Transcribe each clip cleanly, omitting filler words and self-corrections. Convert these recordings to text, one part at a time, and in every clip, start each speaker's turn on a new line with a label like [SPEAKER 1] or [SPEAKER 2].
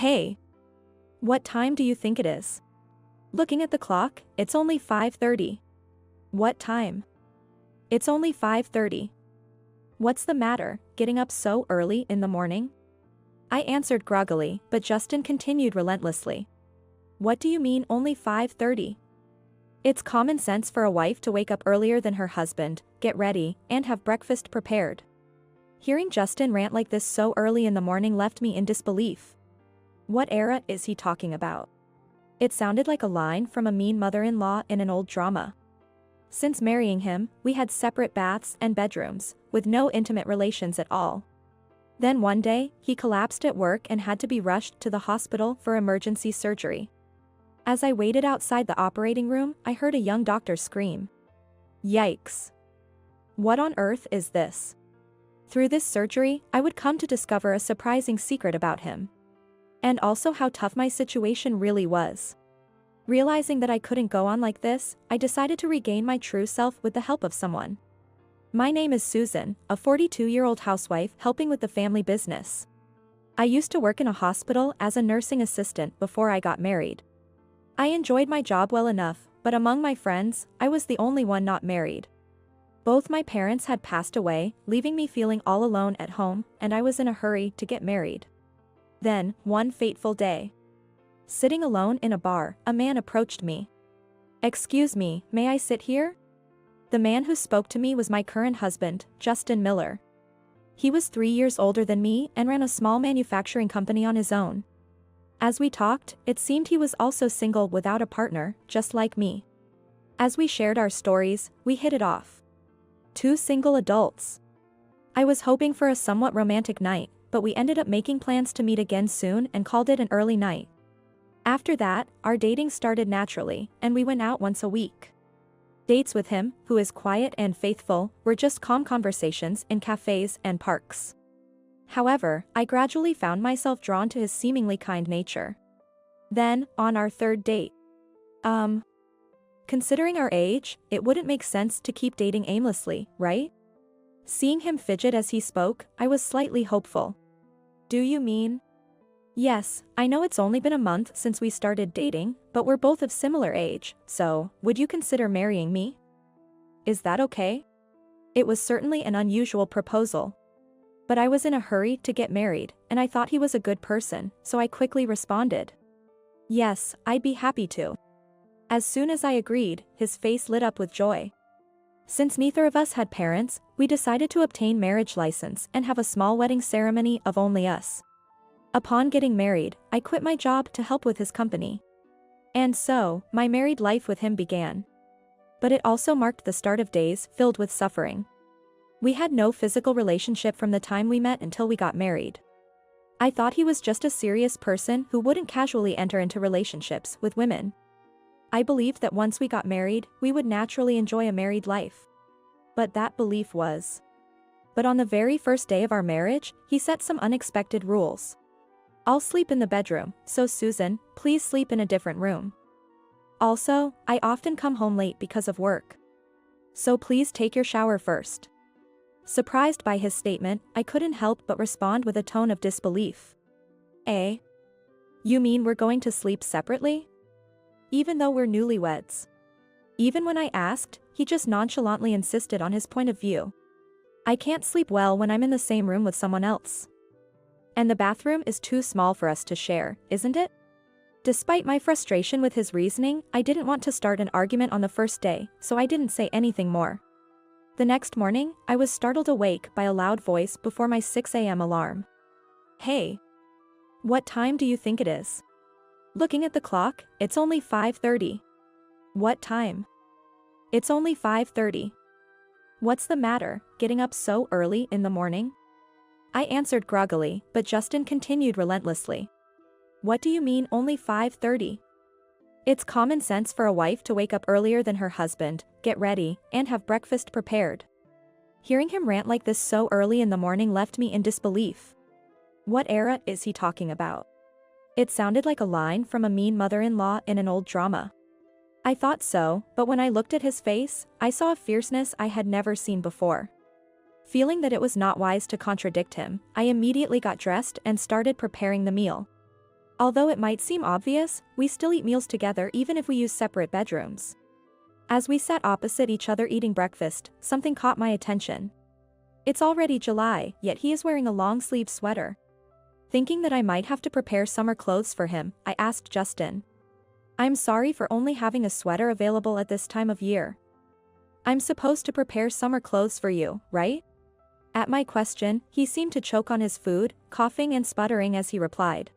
[SPEAKER 1] Hey, what time do you think it is? Looking at the clock, it's only 5:30. What time? It's only 5:30. What's the matter, getting up so early in the morning? I answered groggily, but Justin continued relentlessly. What do you mean only 5:30? It's common sense for a wife to wake up earlier than her husband, get ready, and have breakfast prepared. Hearing Justin rant like this so early in the morning left me in disbelief. What era is he talking about? It sounded like a line from a mean mother-in-law in an old drama. Since marrying him, we had separate baths and bedrooms, with no intimate relations at all. Then one day, he collapsed at work and had to be rushed to the hospital for emergency surgery. As I waited outside the operating room, I heard a young doctor scream. Yikes! What on earth is this? Through this surgery, I would come to discover a surprising secret about him. And also how tough my situation really was. Realizing that I couldn't go on like this, I decided to regain my true self with the help of someone. My name is Susan, a 42-year-old housewife helping with the family business. I used to work in a hospital as a nursing assistant before I got married. I enjoyed my job well enough, but among my friends, I was the only one not married. Both my parents had passed away, leaving me feeling all alone at home, and I was in a hurry to get married. Then, one fateful day. Sitting alone in a bar, a man approached me. Excuse me, may I sit here? The man who spoke to me was my current husband, Justin Miller. He was 3 years older than me and ran a small manufacturing company on his own. As we talked, it seemed he was also single without a partner, just like me. As we shared our stories, we hit it off. Two single adults. I was hoping for a somewhat romantic night, but we ended up making plans to meet again soon and called it an early night. After that, our dating started naturally, and we went out once a week. Dates with him, who is quiet and faithful, were just calm conversations in cafes and parks. However, I gradually found myself drawn to his seemingly kind nature. Then, on our third date. Considering our age, it wouldn't make sense to keep dating aimlessly, right? Seeing him fidget as he spoke, I was slightly hopeful. Do you mean? Yes, I know it's only been a month since we started dating, but we're both of similar age, so, would you consider marrying me? Is that okay? It was certainly an unusual proposal. But I was in a hurry to get married, and I thought he was a good person, so I quickly responded. Yes, I'd be happy to. As soon as I agreed, his face lit up with joy. Since neither of us had parents, we decided to obtain marriage license and have a small wedding ceremony of only us. Upon getting married, I quit my job to help with his company. And so, my married life with him began. But it also marked the start of days filled with suffering. We had no physical relationship from the time we met until we got married. I thought he was just a serious person who wouldn't casually enter into relationships with women. I believed that once we got married, we would naturally enjoy a married life. But that belief was. But on the very first day of our marriage, he set some unexpected rules. I'll sleep in the bedroom, so Susan, please sleep in a different room. Also, I often come home late because of work. So please take your shower first. Surprised by his statement, I couldn't help but respond with a tone of disbelief. Eh? You mean we're going to sleep separately? Even though we're newlyweds. Even when I asked, he just nonchalantly insisted on his point of view. I can't sleep well when I'm in the same room with someone else. And the bathroom is too small for us to share, isn't it? Despite my frustration with his reasoning, I didn't want to start an argument on the first day, so I didn't say anything more. The next morning, I was startled awake by a loud voice before my 6 a.m. alarm. Hey! What time do you think it is? Looking at the clock, it's only 5:30. What time? It's only 5:30. What's the matter, getting up so early in the morning? I answered groggily, but Justin continued relentlessly. What do you mean only 5:30? It's common sense for a wife to wake up earlier than her husband, get ready, and have breakfast prepared. Hearing him rant like this so early in the morning left me in disbelief. What era is he talking about? It sounded like a line from a mean mother-in-law in an old drama. I thought so, but when I looked at his face, I saw a fierceness I had never seen before. Feeling that it was not wise to contradict him, I immediately got dressed and started preparing the meal. Although it might seem obvious, we still eat meals together even if we use separate bedrooms. As we sat opposite each other eating breakfast, something caught my attention. It's already July, yet he is wearing a long-sleeved sweater. Thinking that I might have to prepare summer clothes for him, I asked Justin. I'm sorry for only having a sweater available at this time of year. I'm supposed to prepare summer clothes for you, right? At my question, he seemed to choke on his food, coughing and sputtering as he replied.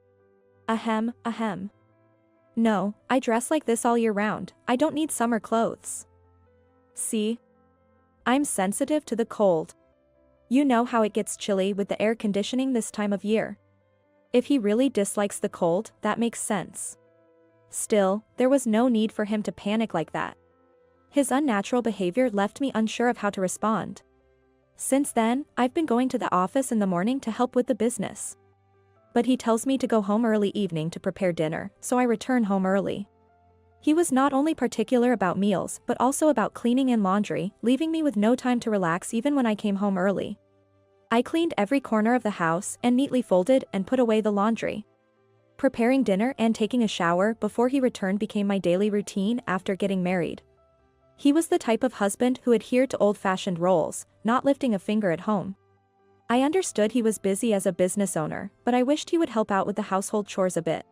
[SPEAKER 1] Ahem, ahem. No, I dress like this all year round, I don't need summer clothes. See? I'm sensitive to the cold. You know how it gets chilly with the air conditioning this time of year. If he really dislikes the cold, that makes sense. Still, there was no need for him to panic like that. His unnatural behavior left me unsure of how to respond. Since then, I've been going to the office in the morning to help with the business. But he tells me to go home early evening to prepare dinner, so I return home early. He was not only particular about meals but also about cleaning and laundry, leaving me with no time to relax even when I came home early. I cleaned every corner of the house and neatly folded and put away the laundry. Preparing dinner and taking a shower before he returned became my daily routine after getting married. He was the type of husband who adhered to old-fashioned roles, not lifting a finger at home. I understood he was busy as a business owner, but I wished he would help out with the household chores a bit.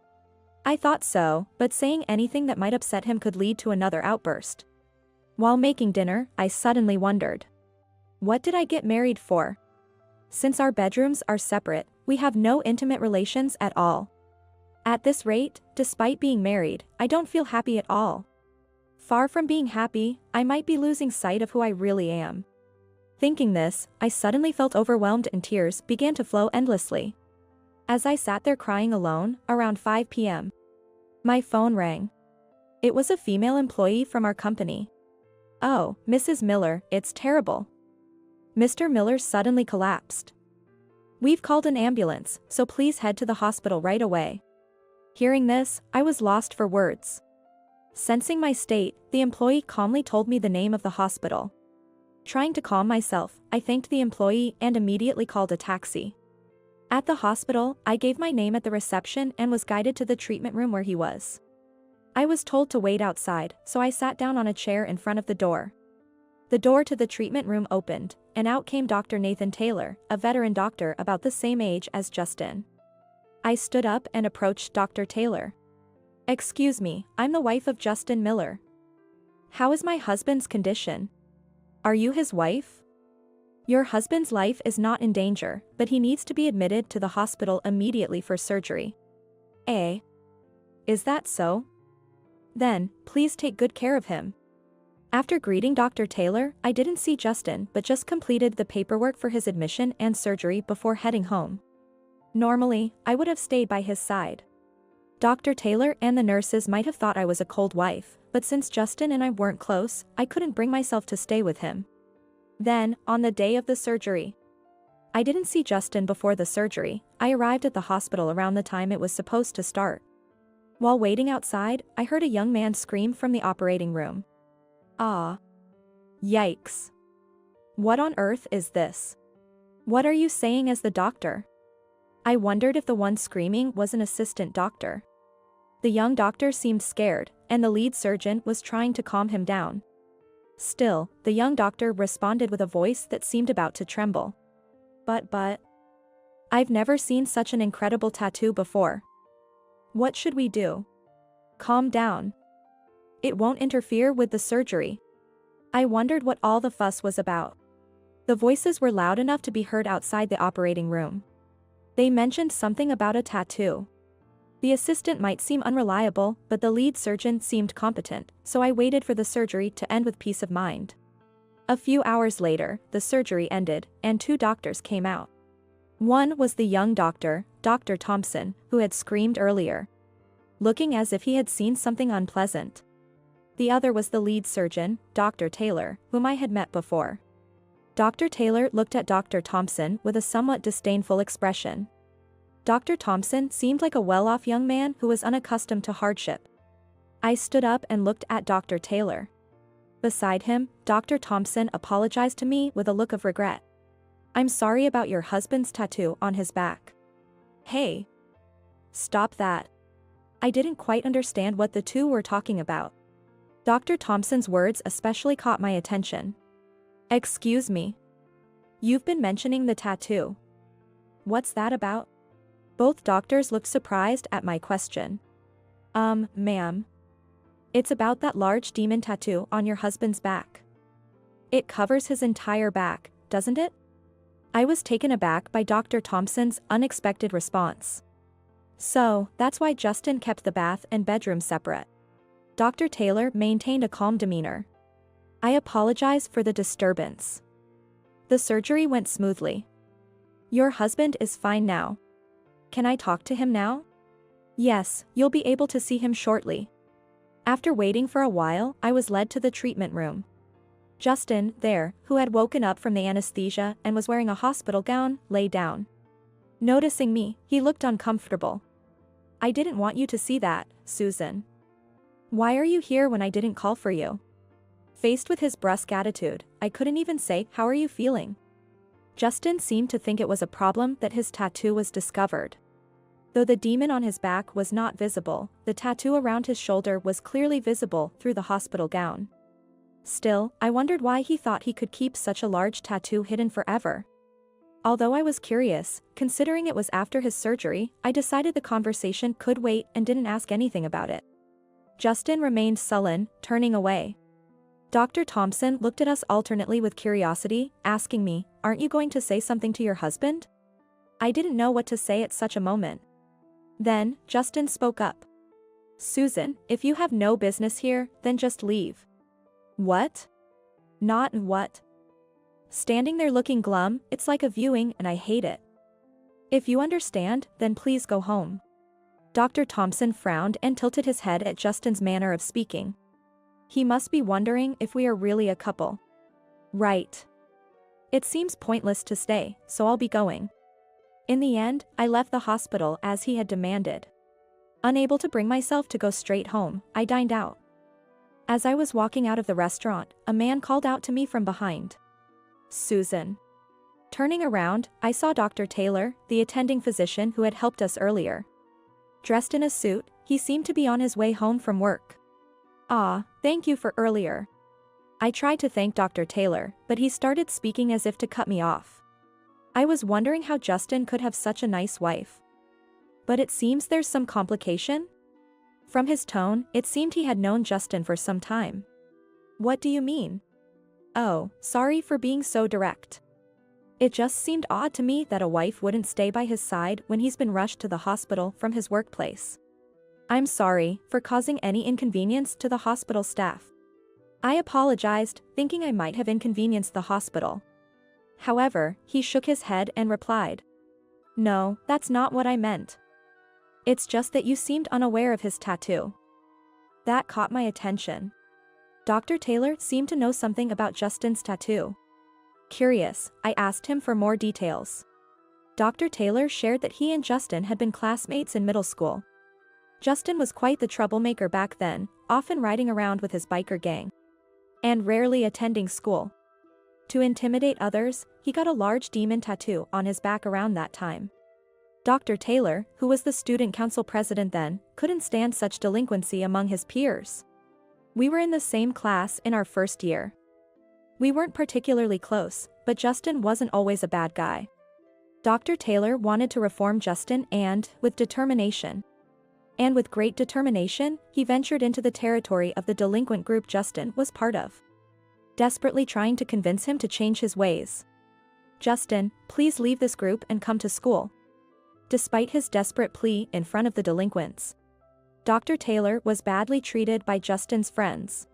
[SPEAKER 1] I thought so, but saying anything that might upset him could lead to another outburst. While making dinner, I suddenly wondered. What did I get married for? Since our bedrooms are separate, we have no intimate relations at all. At this rate, despite being married, I don't feel happy at all. Far from being happy, I might be losing sight of who I really am. Thinking this, I suddenly felt overwhelmed and tears began to flow endlessly. As I sat there crying alone, around 5 p.m., my phone rang. It was a female employee from our company. Oh, Mrs. Miller, it's terrible. Mr. Miller suddenly collapsed. We've called an ambulance, so please head to the hospital right away. Hearing this, I was lost for words. Sensing my state, the employee calmly told me the name of the hospital. Trying to calm myself, I thanked the employee and immediately called a taxi. At the hospital, I gave my name at the reception and was guided to the treatment room where he was. I was told to wait outside, so I sat down on a chair in front of the door. The door to the treatment room opened, and out came Dr. Nathan Taylor, a veteran doctor about the same age as Justin. I stood up and approached Dr. Taylor. Excuse me, I'm the wife of Justin Miller. How is my husband's condition? Are you his wife? Your husband's life is not in danger, but he needs to be admitted to the hospital immediately for surgery. Eh? Is that so? Then, please take good care of him. After greeting Dr. Taylor, I didn't see Justin but just completed the paperwork for his admission and surgery before heading home. Normally, I would have stayed by his side. Dr. Taylor and the nurses might have thought I was a cold wife, but since Justin and I weren't close, I couldn't bring myself to stay with him. Then, on the day of the surgery, I didn't see Justin before the surgery. I arrived at the hospital around the time it was supposed to start. While waiting outside, I heard a young man scream from the operating room. Ah. Yikes. What on earth is this? What are you saying as the doctor? I wondered if the one screaming was an assistant doctor. The young doctor seemed scared, and the lead surgeon was trying to calm him down. Still, the young doctor responded with a voice that seemed about to tremble. But, I've never seen such an incredible tattoo before. What should we do? Calm down. It won't interfere with the surgery. I wondered what all the fuss was about. The voices were loud enough to be heard outside the operating room. They mentioned something about a tattoo. The assistant might seem unreliable, but the lead surgeon seemed competent, so I waited for the surgery to end with peace of mind. A few hours later, the surgery ended, and 2 doctors came out. One was the young doctor, Dr. Thompson, who had screamed earlier, looking as if he had seen something unpleasant. The other was the lead surgeon, Dr. Taylor, whom I had met before. Dr. Taylor looked at Dr. Thompson with a somewhat disdainful expression. Dr. Thompson seemed like a well-off young man who was unaccustomed to hardship. I stood up and looked at Dr. Taylor. Beside him, Dr. Thompson apologized to me with a look of regret. I'm sorry about your husband's tattoo on his back. Hey. Stop that. I didn't quite understand what the two were talking about. Dr. Thompson's words especially caught my attention. Excuse me. You've been mentioning the tattoo. What's that about? Both doctors looked surprised at my question. Ma'am. It's about that large demon tattoo on your husband's back. It covers his entire back, doesn't it? I was taken aback by Dr. Thompson's unexpected response. So, that's why Justin kept the bath and bedroom separate. Dr. Taylor maintained a calm demeanor. I apologize for the disturbance. The surgery went smoothly. Your husband is fine now. Can I talk to him now? Yes, you'll be able to see him shortly. After waiting for a while, I was led to the treatment room. Justin, there, who had woken up from the anesthesia and was wearing a hospital gown, lay down. Noticing me, he looked uncomfortable. I didn't want you to see that, Susan. Why are you here when I didn't call for you? Faced with his brusque attitude, I couldn't even say, how are you feeling? Justin seemed to think it was a problem that his tattoo was discovered. Though the demon on his back was not visible, the tattoo around his shoulder was clearly visible through the hospital gown. Still, I wondered why he thought he could keep such a large tattoo hidden forever. Although I was curious, considering it was after his surgery, I decided the conversation could wait and didn't ask anything about it. Justin remained sullen, turning away. Dr. Thompson looked at us alternately with curiosity, asking me, aren't you going to say something to your husband? I didn't know what to say at such a moment. Then, Justin spoke up. Susan, if you have no business here, then just leave. What? Not what? Standing there looking glum, it's like a viewing and I hate it. If you understand, then please go home. Dr. Thompson frowned and tilted his head at Justin's manner of speaking. He must be wondering if we are really a couple. Right. It seems pointless to stay, so I'll be going. In the end, I left the hospital as he had demanded. Unable to bring myself to go straight home, I dined out. As I was walking out of the restaurant, a man called out to me from behind. Susan. Turning around, I saw Dr. Taylor, the attending physician who had helped us earlier. Dressed in a suit, he seemed to be on his way home from work. Ah, thank you for earlier. I tried to thank Dr. Taylor, but he started speaking as if to cut me off. I was wondering how Justin could have such a nice wife. But it seems there's some complication? From his tone, it seemed he had known Justin for some time. What do you mean? Oh, sorry for being so direct. It just seemed odd to me that a wife wouldn't stay by his side when he's been rushed to the hospital from his workplace. I'm sorry for causing any inconvenience to the hospital staff. I apologized, thinking I might have inconvenienced the hospital. However, he shook his head and replied. No, that's not what I meant. It's just that you seemed unaware of his tattoo. That caught my attention. Dr. Taylor seemed to know something about Justin's tattoo. Curious, I asked him for more details. Dr. Taylor shared that he and Justin had been classmates in middle school. Justin was quite the troublemaker back then, often riding around with his biker gang. And rarely attending school. To intimidate others, he got a large demon tattoo on his back around that time. Dr. Taylor, who was the student council president then, couldn't stand such delinquency among his peers. We were in the same class in our first year. We weren't particularly close, but Justin wasn't always a bad guy. Dr. Taylor wanted to reform Justin and, with great determination, he ventured into the territory of the delinquent group Justin was part of. Desperately trying to convince him to change his ways. Justin, please leave this group and come to school. Despite his desperate plea in front of the delinquents, Dr. Taylor was badly treated by Justin's friends.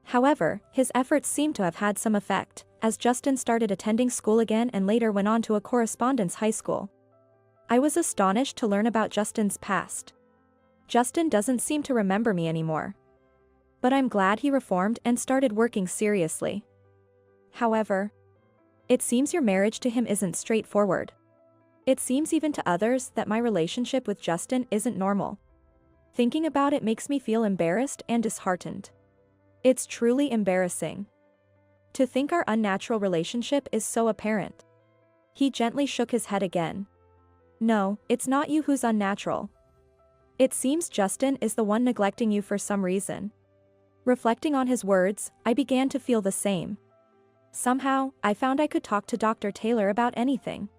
[SPEAKER 1] However, his efforts seemed to have had some effect, as Justin started attending school again and later went on to a correspondence high school. I was astonished to learn about Justin's past. Justin doesn't seem to remember me anymore. But I'm glad he reformed and started working seriously. However, it seems your marriage to him isn't straightforward. It seems even to others that my relationship with Justin isn't normal. Thinking about it makes me feel embarrassed and disheartened. It's truly embarrassing. To think our unnatural relationship is so apparent. He gently shook his head again. No, it's not you who's unnatural. It seems Justin is the one neglecting you for some reason. Reflecting on his words, I began to feel the same. Somehow, I found I could talk to Dr. Taylor about anything.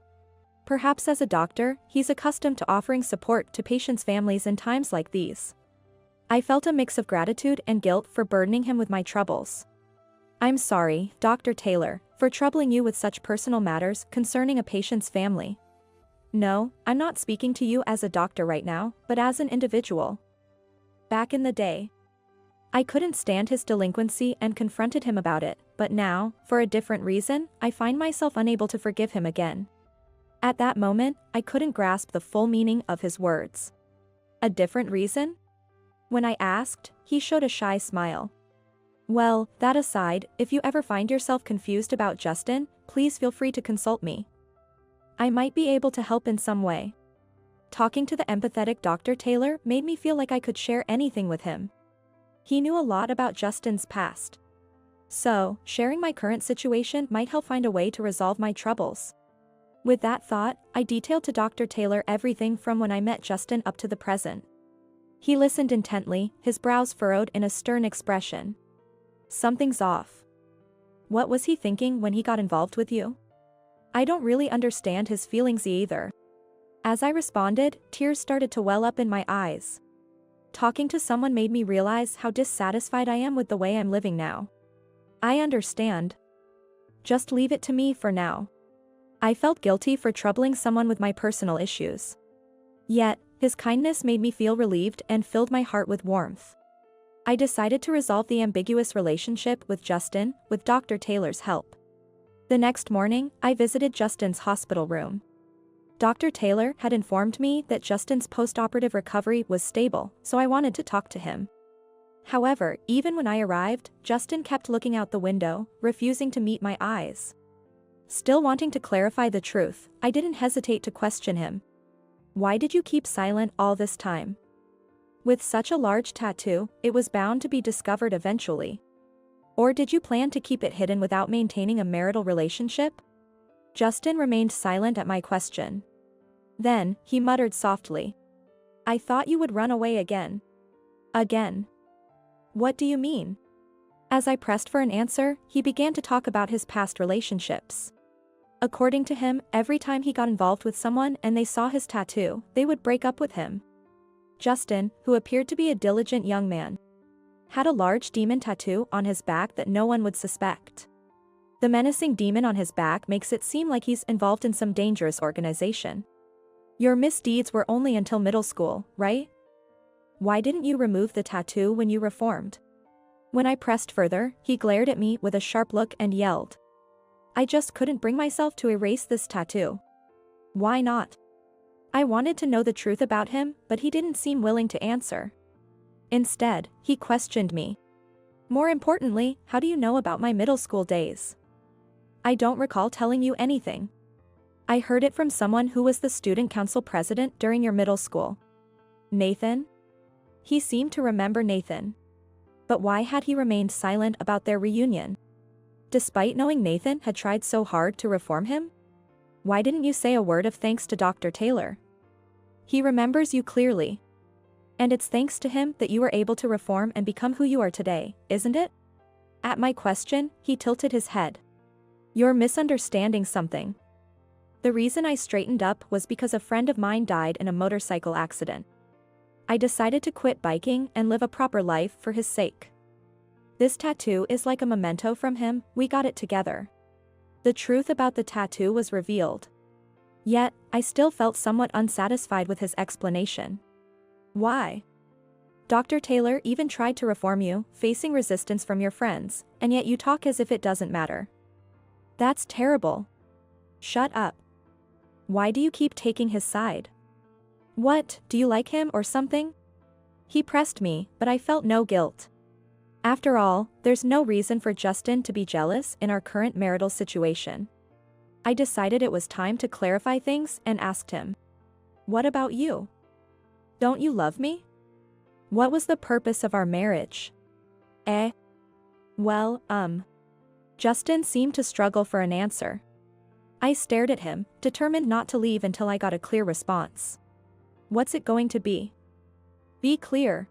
[SPEAKER 1] Perhaps as a doctor, he's accustomed to offering support to patients' families in times like these. I felt a mix of gratitude and guilt for burdening him with my troubles. I'm sorry, Dr. Taylor, for troubling you with such personal matters concerning a patient's family. No, I'm not speaking to you as a doctor right now, but as an individual. Back in the day, I couldn't stand his delinquency and confronted him about it, but now, for a different reason, I find myself unable to forgive him again. At that moment, I couldn't grasp the full meaning of his words. A different reason? When I asked, he showed a shy smile. Well, that aside, if you ever find yourself confused about Justin, please feel free to consult me. I might be able to help in some way. Talking to the empathetic Dr. Taylor made me feel like I could share anything with him. He knew a lot about Justin's past. So, sharing my current situation might help find a way to resolve my troubles. With that thought, I detailed to Dr. Taylor everything from when I met Justin up to the present. He listened intently, his brows furrowed in a stern expression. Something's off. What was he thinking when he got involved with you? I don't really understand his feelings either. As I responded, tears started to well up in my eyes. Talking to someone made me realize how dissatisfied I am with the way I'm living now. I understand. Just leave it to me for now. I felt guilty for troubling someone with my personal issues. Yet, his kindness made me feel relieved and filled my heart with warmth. I decided to resolve the ambiguous relationship with Justin, with Dr. Taylor's help. The next morning, I visited Justin's hospital room. Dr. Taylor had informed me that Justin's post-operative recovery was stable, so I wanted to talk to him. However, even when I arrived, Justin kept looking out the window, refusing to meet my eyes. Still wanting to clarify the truth, I didn't hesitate to question him. Why did you keep silent all this time? With such a large tattoo, it was bound to be discovered eventually. Or did you plan to keep it hidden without maintaining a marital relationship? Justin remained silent at my question. Then, he muttered softly. I thought you would run away again. Again? What do you mean? As I pressed for an answer, he began to talk about his past relationships. According to him, every time he got involved with someone and they saw his tattoo, they would break up with him. Justin, who appeared to be a diligent young man, had a large demon tattoo on his back that no one would suspect. The menacing demon on his back makes it seem like he's involved in some dangerous organization. Your misdeeds were only until middle school, right? Why didn't you remove the tattoo when you reformed? When I pressed further, he glared at me with a sharp look and yelled. I just couldn't bring myself to erase this tattoo. Why not? I wanted to know the truth about him, but he didn't seem willing to answer. Instead, he questioned me. More importantly, how do you know about my middle school days? I don't recall telling you anything. I heard it from someone who was the student council president during your middle school. Nathan? He seemed to remember Nathan. But why had he remained silent about their reunion? Despite knowing Nathan had tried so hard to reform him? Why didn't you say a word of thanks to Dr. Taylor? He remembers you clearly. And it's thanks to him that you were able to reform and become who you are today, isn't it? At my question, he tilted his head. You're misunderstanding something. The reason I straightened up was because a friend of mine died in a motorcycle accident. I decided to quit biking and live a proper life for his sake. This tattoo is like a memento from him, we got it together. The truth about the tattoo was revealed. Yet, I still felt somewhat unsatisfied with his explanation. Why? Dr. Taylor even tried to reform you, facing resistance from your friends, and yet you talk as if it doesn't matter. That's terrible. Shut up. Why do you keep taking his side? What, do you like him or something? He pressed me, but I felt no guilt. After all, there's no reason for Justin to be jealous in our current marital situation. I decided it was time to clarify things and asked him. What about you? Don't you love me? What was the purpose of our marriage? Well, Justin seemed to struggle for an answer. I stared at him, determined not to leave until I got a clear response. What's it going to be? Be clear.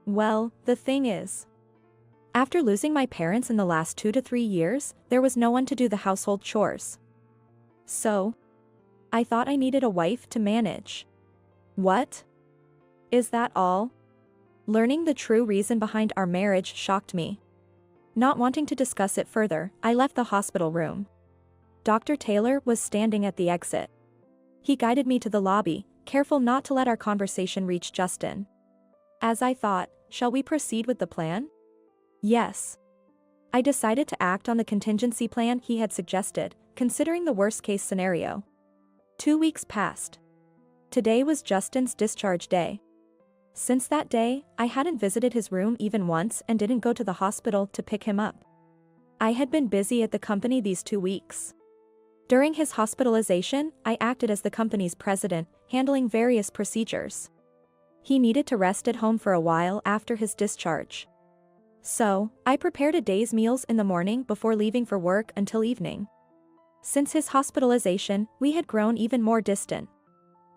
[SPEAKER 1] Well, the thing is, after losing my parents in the last 2 to 3 years, there was no one to do the household chores. So, I thought I needed a wife to manage. What? Is that all? Learning the true reason behind our marriage shocked me. Not wanting to discuss it further, I left the hospital room. Dr. Taylor was standing at the exit. He guided me to the lobby, careful not to let our conversation reach Justin. As I thought, shall we proceed with the plan? Yes. I decided to act on the contingency plan he had suggested, considering the worst-case scenario. 2 weeks passed. Today was Justin's discharge day. Since that day, I hadn't visited his room even once and didn't go to the hospital to pick him up. I had been busy at the company these 2 weeks. During his hospitalization, I acted as the company's president, handling various procedures. He needed to rest at home for a while after his discharge. So, I prepared a day's meals in the morning before leaving for work until evening. Since his hospitalization, we had grown even more distant.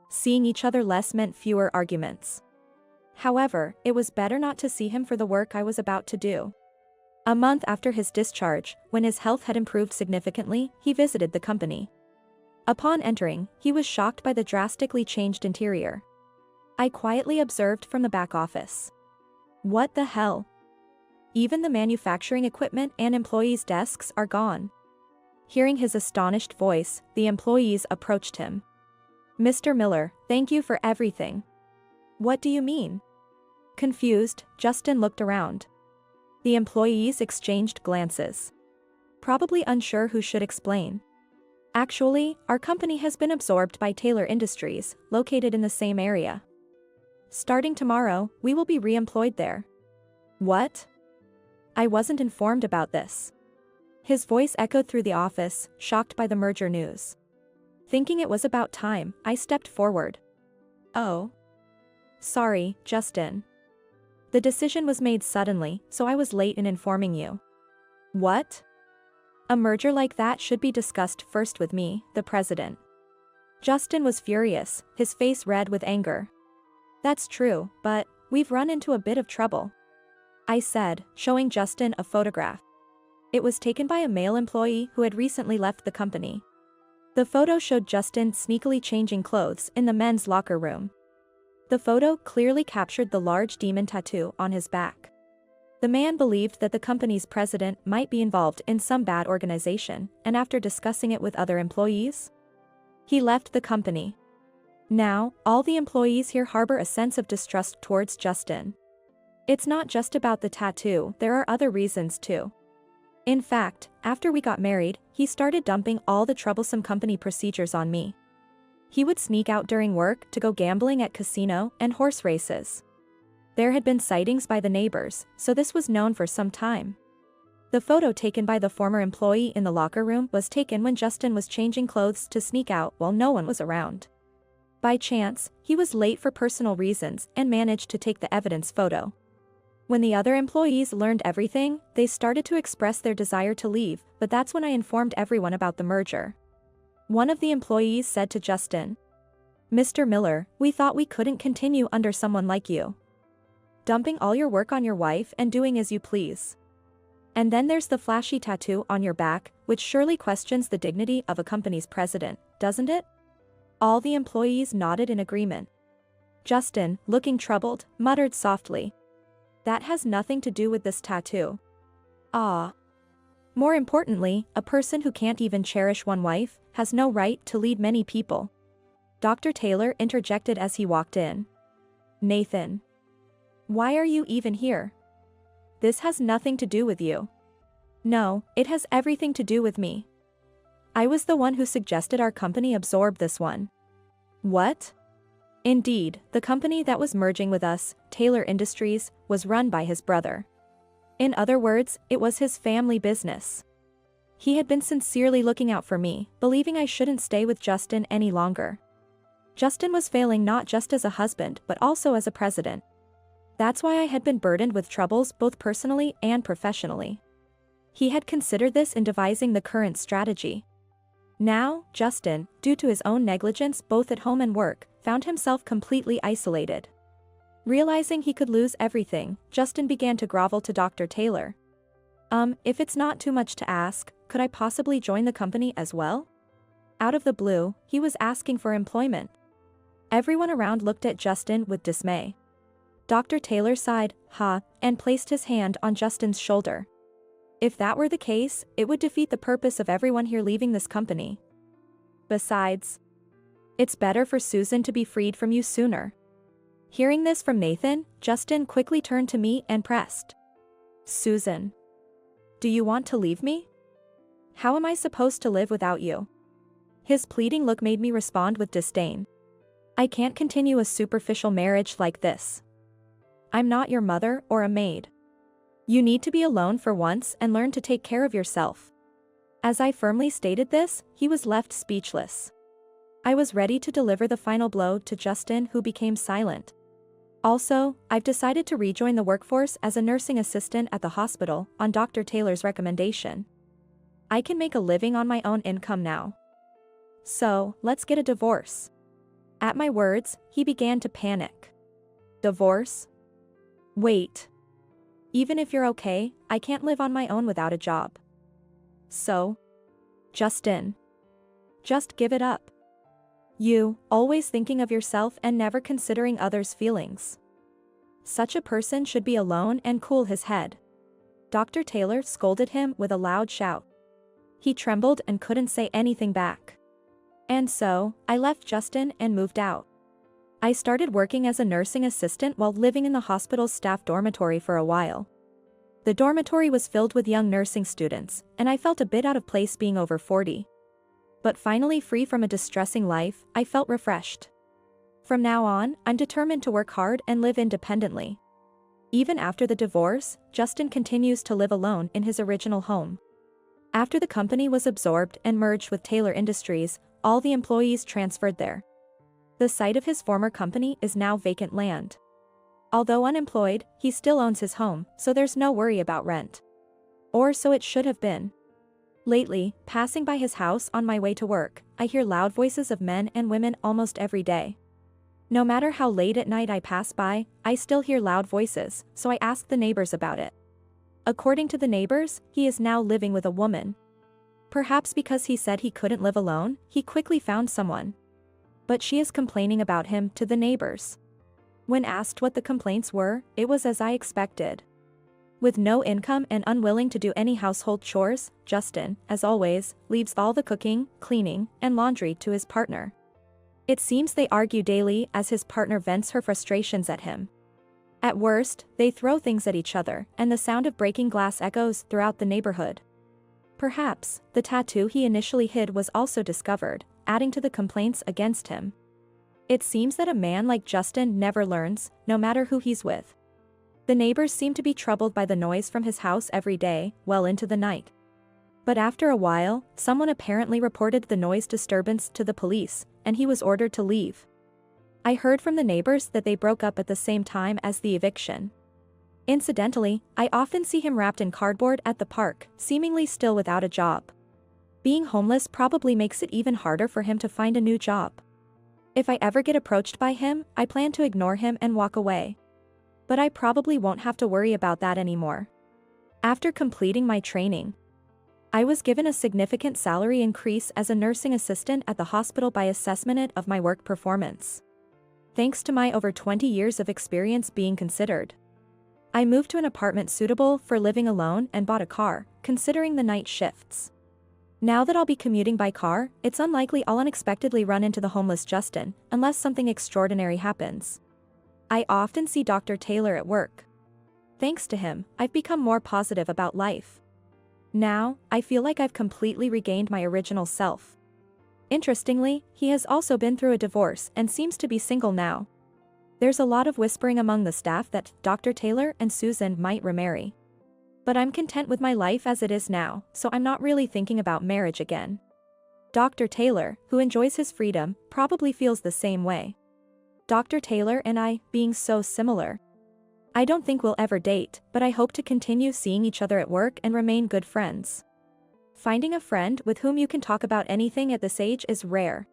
[SPEAKER 1] Seeing each other less meant fewer arguments. However, it was better not to see him for the work I was about to do. A month after his discharge, when his health had improved significantly, he visited the company. Upon entering, he was shocked by the drastically changed interior. I quietly observed from the back office. What the hell? Even the manufacturing equipment and employees' desks are gone. Hearing his astonished voice, the employees approached him. Mr. Miller, thank you for everything. What do you mean? Confused, Justin looked around. The employees exchanged glances. Probably unsure who should explain. Actually, our company has been absorbed by Taylor Industries, located in the same area. Starting tomorrow, we will be re-employed there. What? I wasn't informed about this. His voice echoed through the office, shocked by the merger news. Thinking it was about time, I stepped forward. Oh. Sorry, Justin. The decision was made suddenly, so I was late in informing you. What? A merger like that should be discussed first with me, the president. Justin was furious, his face red with anger. That's true, but we've run into a bit of trouble, I said, showing Justin a photograph. It was taken by a male employee who had recently left the company. The photo showed Justin sneakily changing clothes in the men's locker room. The photo clearly captured the large demon tattoo on his back. The man believed that the company's president might be involved in some bad organization, and after discussing it with other employees, he left the company. Now, all the employees here harbor a sense of distrust towards Justin. It's not just about the tattoo, there are other reasons too. In fact, after we got married, he started dumping all the troublesome company procedures on me. He would sneak out during work to go gambling at casino and horse races. There had been sightings by the neighbors, so this was known for some time. The photo taken by the former employee in the locker room was taken when Justin was changing clothes to sneak out while no one was around. By chance, he was late for personal reasons and managed to take the evidence photo. When the other employees learned everything, they started to express their desire to leave, but that's when I informed everyone about the merger. One of the employees said to Justin, Mr. Miller, we thought we couldn't continue under someone like you. Dumping all your work on your wife and doing as you please. And then there's the flashy tattoo on your back, which surely questions the dignity of a company's president, doesn't it? All the employees nodded in agreement. Justin, looking troubled, muttered softly. That has nothing to do with this tattoo. Ah. More importantly, a person who can't even cherish one wife has no right to lead many people. Dr. Taylor interjected as he walked in. Nathan. Why are you even here? This has nothing to do with you. No, it has everything to do with me. I was the one who suggested our company absorb this one. What? Indeed, the company that was merging with us, Taylor Industries, was run by his brother. In other words, it was his family business. He had been sincerely looking out for me, believing I shouldn't stay with Justin any longer. Justin was failing not just as a husband but also as a president. That's why I had been burdened with troubles both personally and professionally. He had considered this in devising the current strategy. Now, Justin, due to his own negligence both at home and work, found himself completely isolated. Realizing he could lose everything, Justin began to grovel to Dr. Taylor. If it's not too much to ask, could I possibly join the company as well? Out of the blue, he was asking for employment. Everyone around looked at Justin with dismay. Dr. Taylor sighed, and placed his hand on Justin's shoulder. If that were the case, it would defeat the purpose of everyone here leaving this company. Besides, it's better for Susan to be freed from you sooner. Hearing this from Nathan, Justin quickly turned to me and pressed. Susan. Do you want to leave me? How am I supposed to live without you? His pleading look made me respond with disdain. I can't continue a superficial marriage like this. I'm not your mother or a maid. You need to be alone for once and learn to take care of yourself. As I firmly stated this, he was left speechless. I was ready to deliver the final blow to Justin, who became silent. Also, I've decided to rejoin the workforce as a nursing assistant at the hospital on Dr. Taylor's recommendation. I can make a living on my own income now. So, let's get a divorce. At my words, he began to panic. Divorce? Wait. Even if you're okay, I can't live on my own without a job. So? Justin. Just give it up. You, always thinking of yourself and never considering others' feelings. Such a person should be alone and cool his head. Dr. Taylor scolded him with a loud shout. He trembled and couldn't say anything back. And so, I left Justin and moved out. I started working as a nursing assistant while living in the hospital's staff dormitory for a while. The dormitory was filled with young nursing students, and I felt a bit out of place being over 40. But finally free from a distressing life, I felt refreshed. From now on, I'm determined to work hard and live independently. Even after the divorce, Justin continues to live alone in his original home. After the company was absorbed and merged with Taylor Industries, all the employees transferred there. The site of his former company is now vacant land. Although unemployed, he still owns his home, so there's no worry about rent. Or so it should have been. Lately, passing by his house on my way to work, I hear loud voices of men and women almost every day. No matter how late at night I pass by, I still hear loud voices, so I ask the neighbors about it. According to the neighbors, he is now living with a woman. Perhaps because he said he couldn't live alone, he quickly found someone. But she is complaining about him to the neighbors. When asked what the complaints were, it was as I expected. With no income and unwilling to do any household chores, Justin, as always, leaves all the cooking, cleaning, and laundry to his partner. It seems they argue daily as his partner vents her frustrations at him. At worst, they throw things at each other, and the sound of breaking glass echoes throughout the neighborhood. Perhaps, the tattoo he initially hid was also discovered, adding to the complaints against him. It seems that a man like Justin never learns, no matter who he's with. The neighbors seem to be troubled by the noise from his house every day, well into the night. But after a while, someone apparently reported the noise disturbance to the police, and he was ordered to leave. I heard from the neighbors that they broke up at the same time as the eviction. Incidentally, I often see him wrapped in cardboard at the park, seemingly still without a job. Being homeless probably makes it even harder for him to find a new job. If I ever get approached by him, I plan to ignore him and walk away. But I probably won't have to worry about that anymore. After completing my training, I was given a significant salary increase as a nursing assistant at the hospital by assessment of my work performance. Thanks to my over 20 years of experience being considered. I moved to an apartment suitable for living alone and bought a car, considering the night shifts. Now that I'll be commuting by car, it's unlikely I'll unexpectedly run into the homeless Justin, unless something extraordinary happens. I often see Dr. Taylor at work. Thanks to him, I've become more positive about life. Now, I feel like I've completely regained my original self. Interestingly, he has also been through a divorce and seems to be single now. There's a lot of whispering among the staff that Dr. Taylor and Susan might remarry. But I'm content with my life as it is now, so I'm not really thinking about marriage again. Dr. Taylor, who enjoys his freedom, probably feels the same way. Dr. Taylor and I, being so similar. I don't think we'll ever date, but I hope to continue seeing each other at work and remain good friends. Finding a friend with whom you can talk about anything at this age is rare.